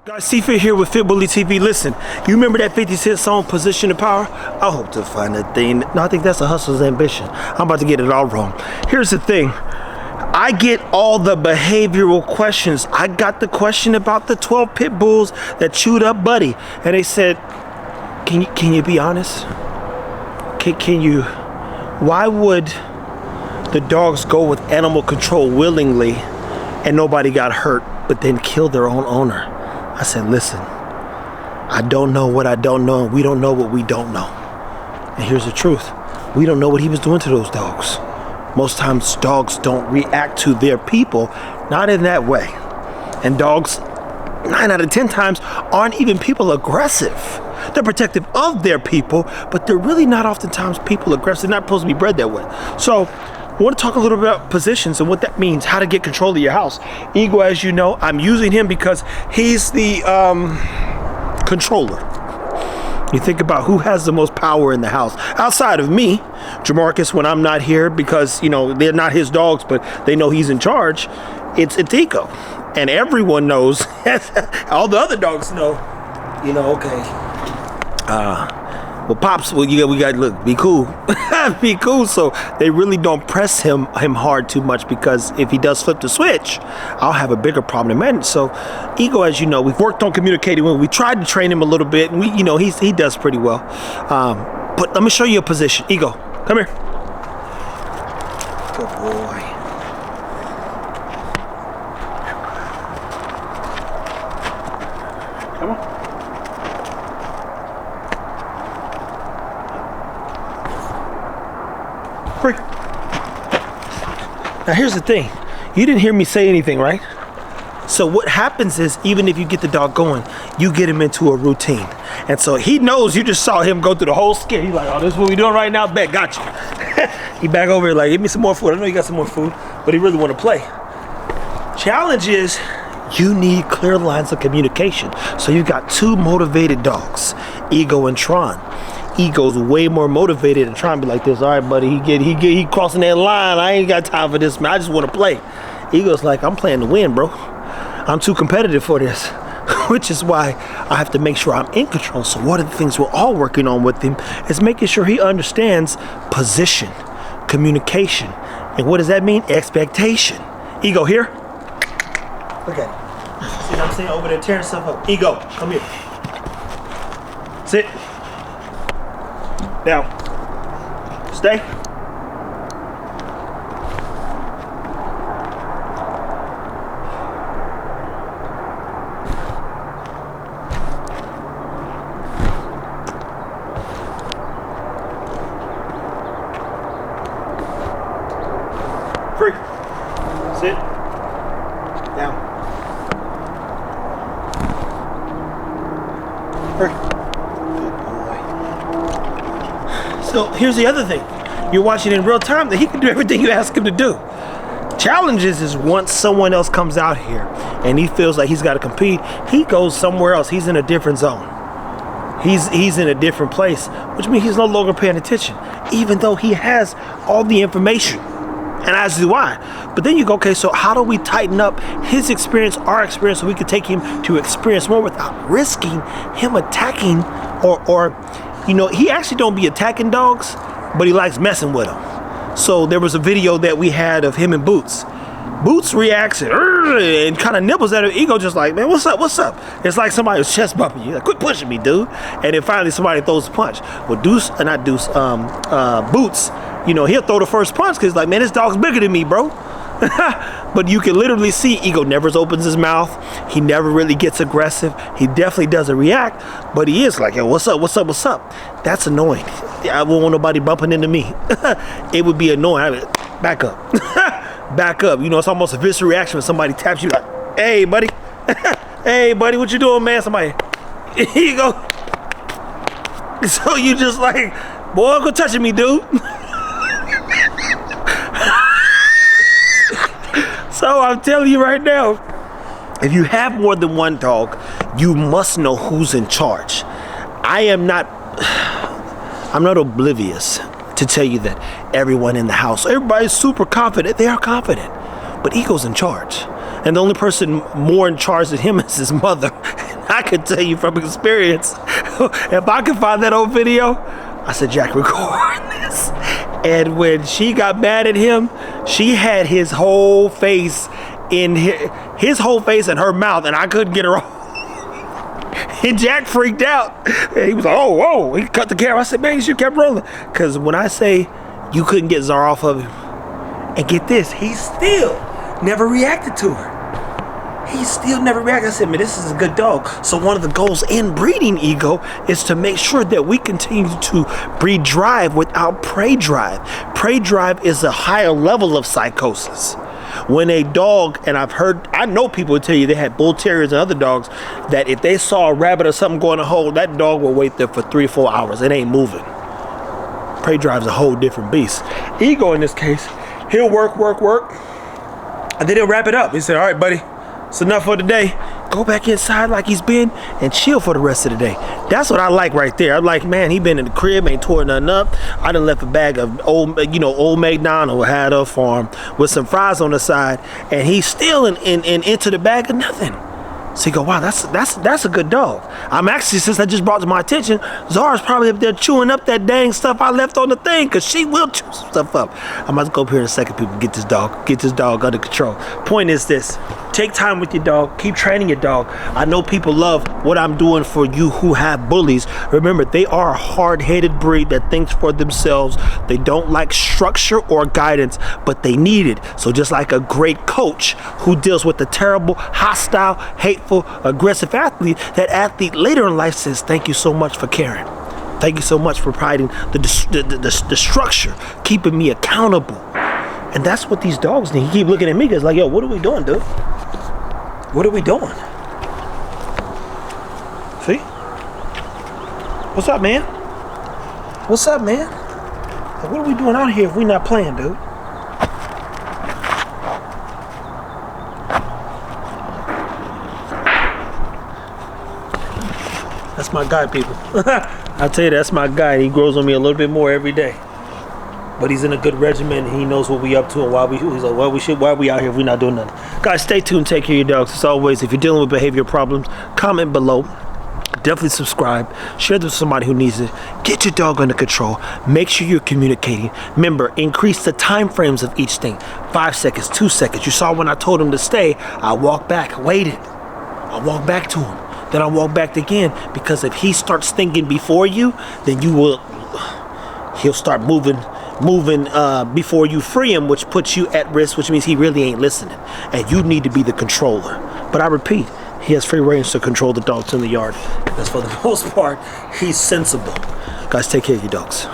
Guys, C-Fit here with FBTV TV. Listen, you remember that 50 Cent song, Position of Power? I hope to find a thing. No, I think that's a hustler's ambition. I'm about to get it all wrong. Here's the thing. I get all the behavioral questions. I got the question about the 12 pit bulls that chewed up Buddy. And they said, can you be honest? Can you, why would the dogs go with animal control willingly and nobody got hurt, but then kill their own owner? I said, listen, I don't know what I don't know, and we don't know what we don't know. And here's the truth. We don't know what he was doing to those dogs. Most times dogs don't react to their people, not in that way. And dogs, 9 out of 10 times, aren't even people aggressive. They're protective of their people, but they're really not oftentimes people aggressive. They're not supposed to be bred that way. So I want to talk a little bit about positions and what that means, how to get control of your house. Ego, as you know, I'm using him because he's the controller. You think about who has the most power in the house. Outside of me, Jamarcus, when I'm not here, because, you know, they're not his dogs, but they know he's in charge, it's Ego. And everyone knows, all the other dogs know, you know, okay. Well, Pops, well, we got, look, be cool. Be cool. So they really don't press him hard too much, because if he does flip the switch, I'll have a bigger problem to manage. So Ego, as you know, we've worked on communicating with him. We tried to train him a little bit, and we, you know, he does pretty well. But let me show you a position. Ego, come here. Good boy. Come on. Free. Now here's the thing. You didn't hear me say anything, right? So what happens is, even if you get the dog going, you get him into a routine. And so he knows, you just saw him go through the whole skit. He's like, oh, this is what we doing right now? Bet, got you. He back over here like, give me some more food. I know you got some more food, but he really want to play. Challenge is, you need clear lines of communication. So you got 2 motivated dogs, Ego and Tron. Ego's way more motivated and trying to be like this. All right, buddy, he crossing that line. I ain't got time for this, man. I just want to play. Ego's like, I'm playing to win, bro. I'm too competitive for this. Which is why I have to make sure I'm in control. So one of the things we're all working on with him is making sure he understands position, communication. And what does that mean? Expectation. Ego, here. Okay. See what I'm saying? Over there tearing stuff up. Ego, come here. Sit. Now, stay. Free. Sit. Down. Free. So here's the other thing. You're watching in real time that he can do everything you ask him to do. Challenges is once someone else comes out here and he feels like he's got to compete, he goes somewhere else. He's in a different zone. He's in a different place, which means he's no longer paying attention, even though he has all the information. And as do I. But then you go, okay, so how do we tighten up his experience, our experience, so we can take him to experience more without risking him attacking or you know, he actually don't be attacking dogs, but he likes messing with them. So there was a video that we had of him and Boots. Boots reacts and kind of nibbles at her. Ego just like, man, what's up, what's up? It's like somebody was chest bumping you. Like, quit pushing me, dude. And then finally somebody throws a punch. Well, Boots, you know, he'll throw the first punch because like, man, this dog's bigger than me, bro. But you can literally see Ego never opens his mouth. He never really gets aggressive. He definitely doesn't react, but he is like, yo, what's up, what's up, what's up? That's annoying. I won't want nobody bumping into me. It would be annoying. I mean, back up. Back up. You know, it's almost a visceral reaction when somebody taps you like, hey, buddy. Hey, buddy, what you doing, man? Somebody, here you go. So you just like, boy, quit touching me, dude. So I'm telling you right now, if you have more than one dog, you must know who's in charge. I'm not oblivious. to tell you that everyone in the house, everybody's super confident. They are confident, but ego's in charge. And the only person more in charge than him is his mother. I can tell you from experience, if I can find that old video, I said, Jack, record this. And when she got mad at him, she had his whole face in his whole face in her mouth, and I couldn't get her off. And Jack freaked out. And he was like, oh, whoa. He cut the camera. I said, man, you should have kept rolling. Because when I say you couldn't get Zara off of him, and get this, he still never reacted to her. He still never reacted. I said, man, this is a good dog. So one of the goals in breeding ego is to make sure that we continue to breed drive without prey drive. Prey drive is a higher level of psychosis. When a dog, and I know people tell you they had bull terriers and other dogs that if they saw a rabbit or something going to hole, that dog will wait there for 3 or 4 hours. It ain't moving. Prey drive is a whole different beast. Ego in this case, he'll work, and then he'll wrap it up. He said, all right, buddy, it's enough for today. Go back inside like he's been and chill for the rest of the day. That's what I like right there. I'm like, man, he been in the crib, ain't tore nothing up. I done left a bag of old McDonald had a farm with some fries on the side, and he's still into the bag of nothing. So you go, wow, that's a good dog. I'm actually, since I just brought to my attention, Zara's probably up there chewing up that dang stuff I left on the thing, because she will chew some stuff up. I'm about to go up here in a second, people, get this dog under control. Point is this: take time with your dog, keep training your dog. I know people love what I'm doing for you who have bullies. Remember, they are a hard-headed breed that thinks for themselves. They don't like structure or guidance, but they need it. So just like a great coach who deals with the terrible, hostile, hateful, aggressive athlete, that athlete later in life says, thank you so much for caring. Thank you so much for providing the structure, keeping me accountable. And that's what these dogs need. He keep looking at me because like, yo, what are we doing, dude? What are we doing? See? What's up, man? What's up, man? Like, what are we doing out here if we not playing, dude? That's my guy, people. I tell you, that's my guy. He grows on me a little bit more every day. But he's in a good regimen. He knows what we up to and why we out here if we not doing nothing. Guys, stay tuned. Take care of your dogs. As always, if you're dealing with behavior problems, comment below. Definitely subscribe. Share this with somebody who needs it. Get your dog under control. Make sure you're communicating. Remember, increase the time frames of each thing. 5 seconds, 2 seconds. You saw when I told him to stay, I walked back, waited. I walked back to him. Then I walk back again, because if he starts thinking before you, then he'll start moving before you free him, which puts you at risk, which means he really ain't listening, and you need to be the controller. But I repeat, he has free range to control the dogs in the yard, because for the most part, he's sensible. Guys, take care of your dogs.